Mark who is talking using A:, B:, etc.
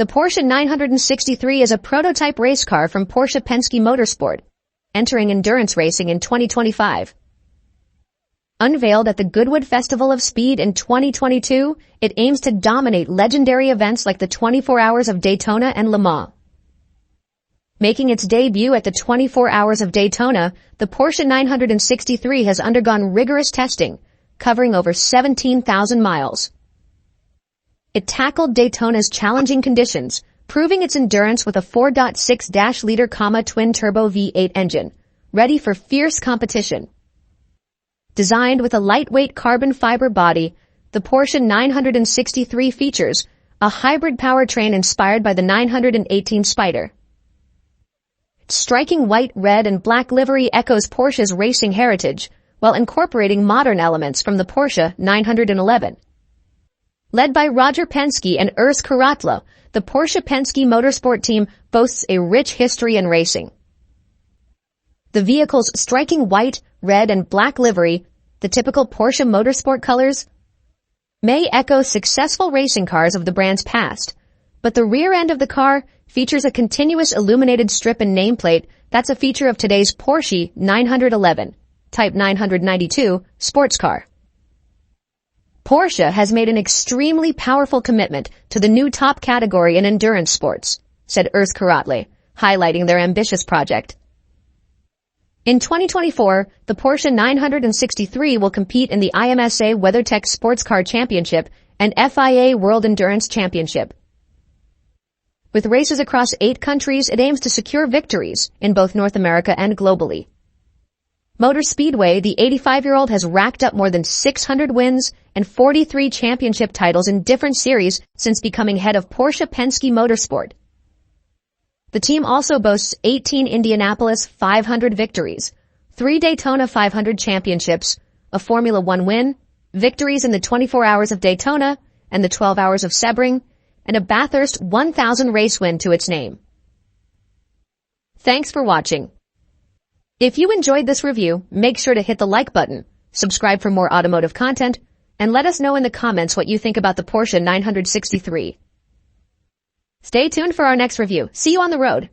A: The Porsche 963 is a prototype race car from Porsche Penske Motorsport, entering endurance racing in 2025. Unveiled at the Goodwood Festival of Speed in 2022, it aims to dominate legendary events like the 24 Hours of Daytona and Le Mans. Making its debut at the 24 Hours of Daytona, the Porsche 963 has undergone rigorous testing, covering over 17,000 miles. It tackled Daytona's challenging conditions, proving its endurance with a 4.6-liter twin-turbo V8 engine, ready for fierce competition. Designed with a lightweight carbon fiber body, the Porsche 963 features a hybrid powertrain inspired by the 918 Spyder. Its striking white, red, and black livery echoes Porsche's racing heritage, while incorporating modern elements from the Porsche 911. Led by Roger Penske and Urs Karatla, the Porsche Penske Motorsport team boasts a rich history in racing. The vehicle's striking white, red, and black livery, the typical Porsche Motorsport colors, may echo successful racing cars of the brand's past, but the rear end of the car features a continuous illuminated strip and nameplate that's a feature of today's Porsche 911, Type 992 sports car. Porsche has made an extremely powerful commitment to the new top category in endurance sports, said Urs Karatla, highlighting their ambitious project. In 2024, the Porsche 963 will compete in the IMSA WeatherTech Sports Car Championship and FIA World Endurance Championship. With races across 8 countries, it aims to secure victories in both North America and globally. Motor Speedway, the 85-year-old has racked up more than 600 wins and 43 championship titles in different series since becoming head of Porsche Penske Motorsport. The team also boasts 18 Indianapolis 500 victories, 3 Daytona 500 championships, a Formula One win, victories in the 24 Hours of Daytona and the 12 Hours of Sebring, and a Bathurst 1000 race win to its name. Thanks for watching. If you enjoyed this review, make sure to hit the like button, subscribe for more automotive content, and let us know in the comments what you think about the Porsche 963. Stay tuned for our next review. See you on the road.